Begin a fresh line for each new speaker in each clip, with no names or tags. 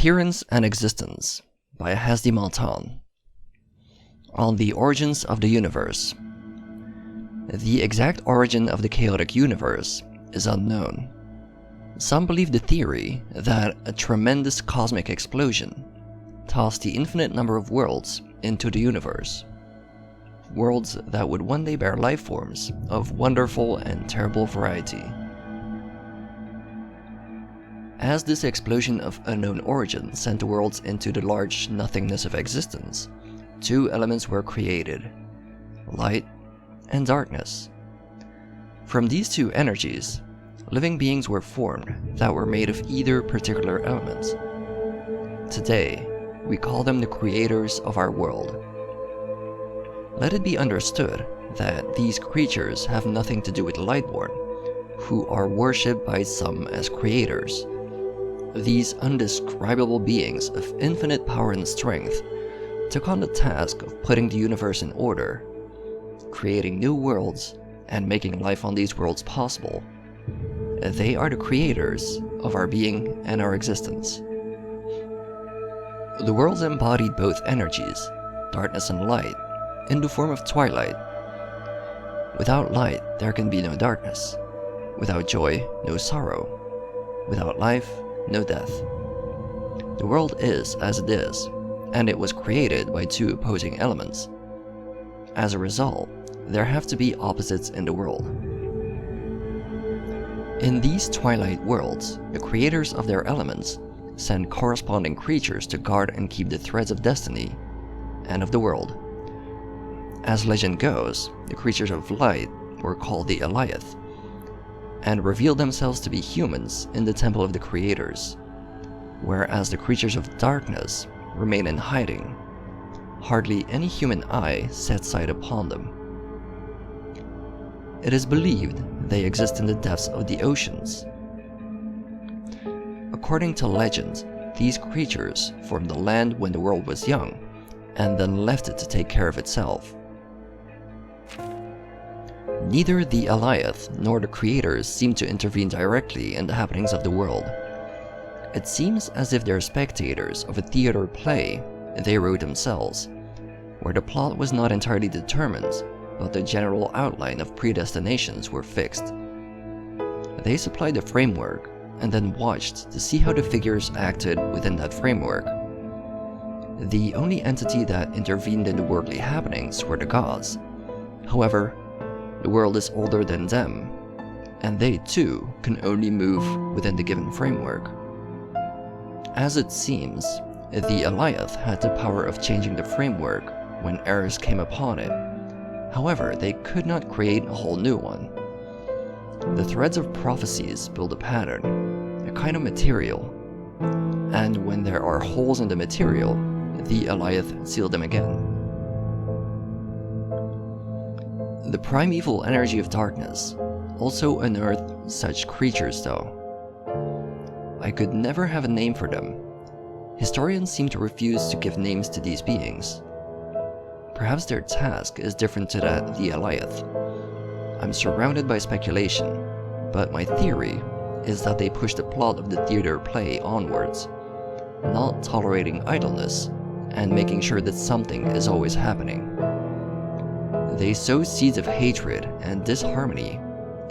Appearance and Existence by Hasdi Maltan. On the Origins of the Universe. The exact origin of the chaotic universe is unknown. Some believe the theory that a tremendous cosmic explosion tossed the infinite number of worlds into the universe. Worlds that would one day bear life forms of wonderful and terrible variety. As this explosion of unknown origin sent the worlds into the large nothingness of existence, two elements were created: light and darkness. From these two energies, living beings were formed that were made of either particular element. Today, we call them the creators of our world. Let it be understood that these creatures have nothing to do with the Lightborn, who are worshipped by some as creators. These undescribable beings of infinite power and strength took on the task of putting the universe in order, creating new worlds, and making life on these worlds possible. They are the creators of our being and our existence. The worlds embodied both energies, darkness and light, in the form of twilight. Without light, there can be no darkness. Without joy, no sorrow. Without life, no death. The world is as it is, and it was created by two opposing elements. As a result, there have to be opposites in the world. In these twilight worlds, the creators of their elements send corresponding creatures to guard and keep the threads of destiny and of the world. As legend goes, the creatures of light were called the Alioth, and revealed themselves to be humans in the temple of the creators, whereas the creatures of darkness remain in hiding. Hardly any human eye sets sight upon them. It is believed they exist in the depths of the oceans. According to legend, these creatures formed the land when the world was young, and then left it to take care of itself. Neither the Alioth nor the creators seem to intervene directly in the happenings of the world. It seems as if they're spectators of a theater play they wrote themselves, where the plot was not entirely determined, but the general outline of predestinations were fixed. They supplied the framework, and then watched to see how the figures acted within that framework. The only entity that intervened in the worldly happenings were the gods. However, the world is older than them, and they too can only move within the given framework. As it seems, the Alioth had the power of changing the framework when errors came upon it. However, they could not create a whole new one. The threads of prophecies build a pattern, a kind of material, and when there are holes in the material, the Alioth seal them again. The primeval energy of darkness also unearthed such creatures though. I could never have a name for them. Historians seem to refuse to give names to these beings. Perhaps their task is different to that of the Alioth. I'm surrounded by speculation, but my theory is that they push the plot of the theater play onwards, not tolerating idleness and making sure that something is always happening. They sow seeds of hatred and disharmony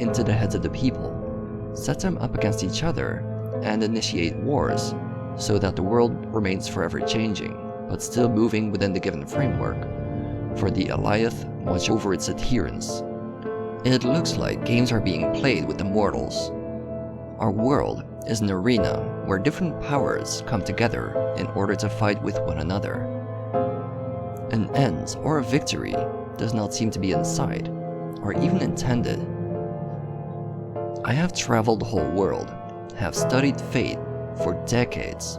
into the heads of the people, set them up against each other, and initiate wars so that the world remains forever changing, but still moving within the given framework, for the Alioth watch over its adherents. It looks like games are being played with the mortals. Our world is an arena where different powers come together in order to fight with one another. An end or a victory does not seem to be in sight, or even intended. I have traveled the whole world, have studied fate for decades,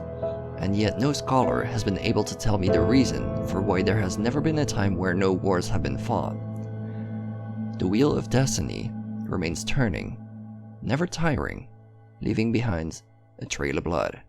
and yet no scholar has been able to tell me the reason for why there has never been a time where no wars have been fought. The wheel of destiny remains turning, never tiring, leaving behind a trail of blood.